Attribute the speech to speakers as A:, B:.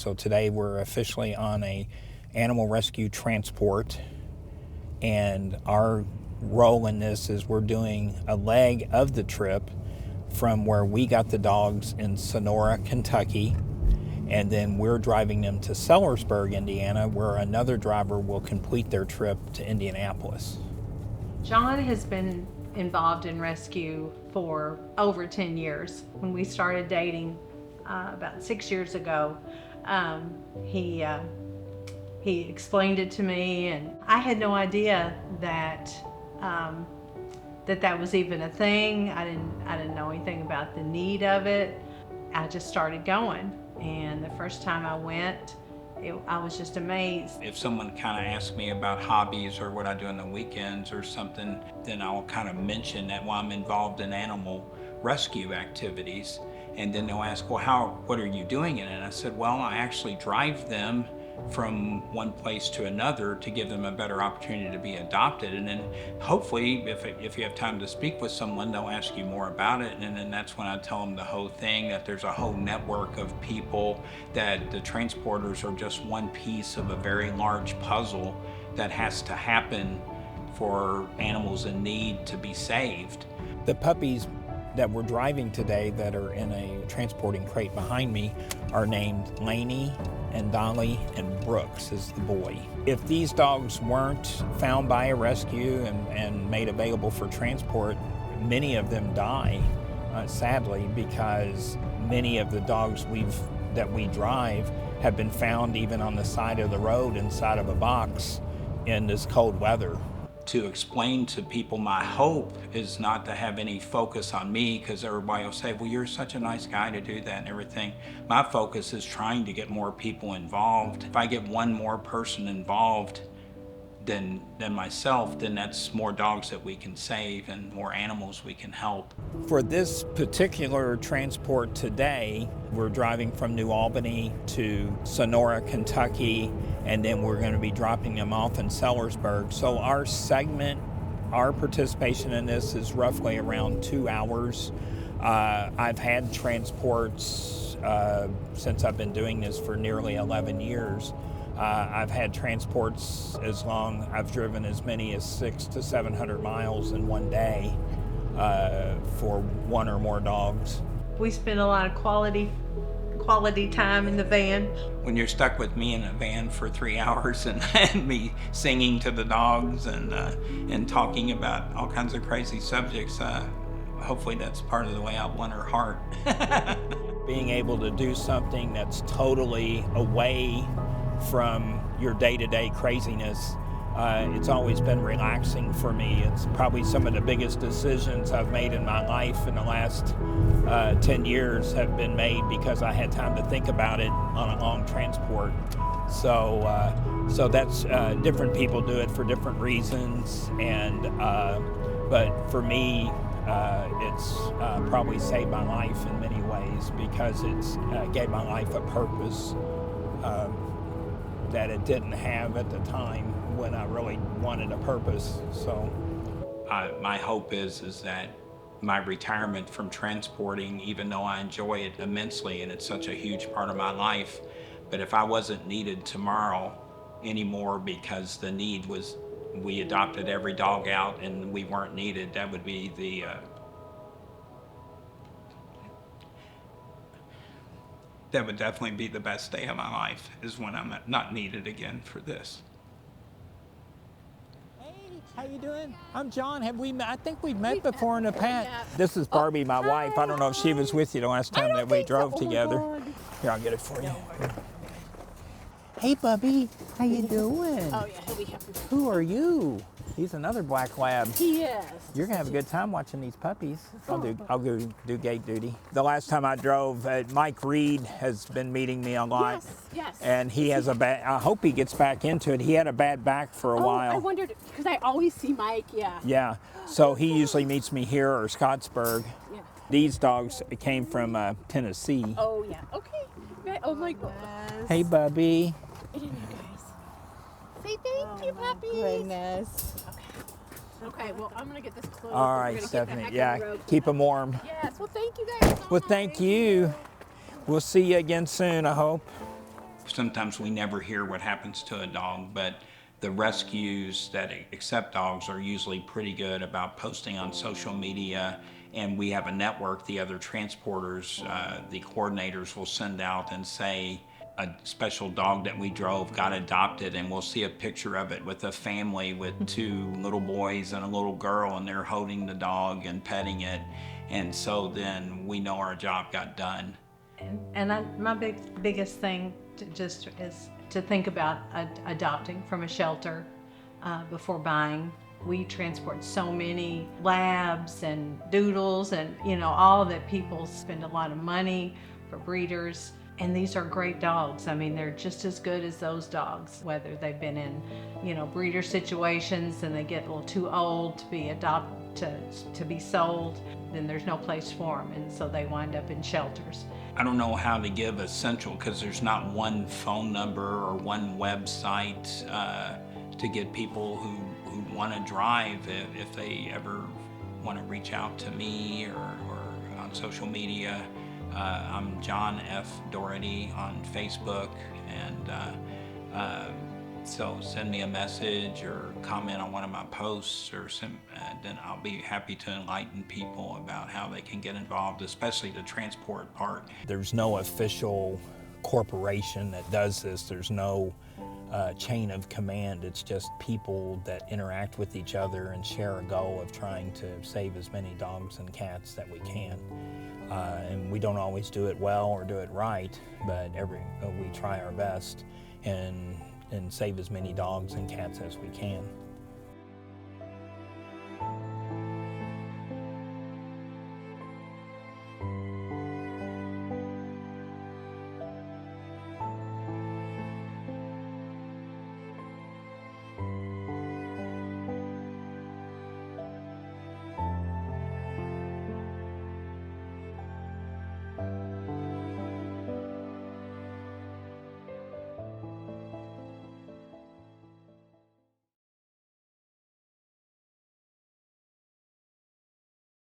A: So today we're officially on a animal rescue transport, and our role in this is we're doing a leg of the trip from where we got the dogs in Sonora, Kentucky, and then we're driving them to Sellersburg, Indiana, where another driver will complete their trip to Indianapolis.
B: John has been involved in rescue for over 10 years. When we started dating about 6 years ago, he explained it to me, and I had no idea that that was even a thing. I didn't know anything about the need of it. I just started going, and the first time I went, I was just amazed.
C: If someone kind of asks me about hobbies or what I do on the weekends or something, then I'll kind of mention that while I'm involved in animal rescue activities. And then they'll ask, well, what are you doing in it? And I said, well, I actually drive them from one place to another to give them a better opportunity to be adopted. And then hopefully, if you have time to speak with someone, they'll ask you more about it. And then that's when I tell them the whole thing, that there's a whole network of people, that the transporters are just one piece of a very large puzzle that has to happen for animals in need to be saved.
A: The puppies that we're driving today that are in a transporting crate behind me are named Laney and Dolly, and Brooks is the boy. If these dogs weren't found by a rescue and made available for transport, many of them die, sadly, because many of the dogs that we drive have been found even on the side of the road inside of a box in this cold weather.
C: To explain to people, my hope is not to have any focus on me, because everybody will say, well, you're such a nice guy to do that and everything. My focus is trying to get more people involved. If I get one more person involved than myself, then that's more dogs that we can save and more animals we can help.
A: For this particular transport today, we're driving from New Albany to Sonora, Kentucky, and then we're going to be dropping them off in Sellersburg. So our participation in this is roughly around 2 hours. I've had transports since I've been doing this for nearly 11 years. I've had transports I've driven as many as 600 to 700 miles in one day for one or more dogs.
B: We spend a lot of quality time in the van.
C: When you're stuck with me in a van for 3 hours and me singing to the dogs and talking about all kinds of crazy subjects, hopefully that's part of the way I've won her heart.
A: Being able to do something that's totally away from your day-to-day craziness, it's always been relaxing for me. It's probably some of the biggest decisions I've made in my life in the last 10 years have been made because I had time to think about it on a long transport. So that's different people do it for different reasons, and but for me, it's probably saved my life in many ways because it's gave my life a purpose that it didn't have at the time when I really wanted a purpose. So
C: my hope is that my retirement from transporting, even though I enjoy it immensely and it's such a huge part of my life, but if I wasn't needed tomorrow anymore because the need was, we adopted every dog out and we weren't needed, that would be that would definitely be the best day of my life, is when I'm not needed again for this.
A: Hey, how you doing? I'm John. I think we've met before in the past. This is Barbie, my wife. I don't know if she was with you the last time that we drove together. Here, I'll get it for you. Hey, Bubby. How you doing?
D: Oh, yeah, he'll be happy.
A: Who are you? He's another black lab.
D: He is.
A: You're gonna have a good time watching these puppies. I'll go do gate duty. The last time I drove, Mike Reed has been meeting me a lot.
D: Yes.
A: And he has I hope he gets back into it. He had a bad back for a while.
D: I wondered, because I always see Mike, yeah.
A: Yeah, so he usually meets me here or Scottsburg.
D: Yeah.
A: These dogs came from Tennessee.
D: Oh, yeah, okay. Oh my goodness.
A: Hey, Bubby.
D: Get in there, guys. Say thank you, puppies.
E: Goodness.
D: Okay, well, I'm going to get this closed.
A: All right, Stephanie. Yeah, keep them warm.
D: Yes, well, thank you guys so
A: Well,
D: much.
A: thank you. We'll see you again soon, I hope.
C: Sometimes we never hear what happens to a dog, but the rescues that accept dogs are usually pretty good about posting on social media, and we have a network. The other transporters, the coordinators will send out and say a special dog that we drove got adopted, and we'll see a picture of it with a family with 2 little boys and a little girl, and they're holding the dog and petting it, and so then we know our job got done.
B: My biggest thing is to think about adopting from a shelter before buying. We transport so many labs and doodles and, all that people spend a lot of money for breeders. And these are great dogs. I mean, they're just as good as those dogs, whether they've been in, breeder situations and they get a little too old to be adopted, to be sold, then there's no place for them. And so they wind up in shelters.
C: I don't know how to give essential, because there's not one phone number or one website to get people who want to drive if they ever want to reach out to me or on social media. I'm John F. Dougherty on Facebook, and so send me a message or comment on one of my posts, then I'll be happy to enlighten people about how they can get involved, especially the transport part.
A: There's no official corporation that does this. There's no chain of command. It's just people that interact with each other and share a goal of trying to save as many dogs and cats that we can. And we don't always do it well or do it right, but we try our best and save as many dogs and cats as we can.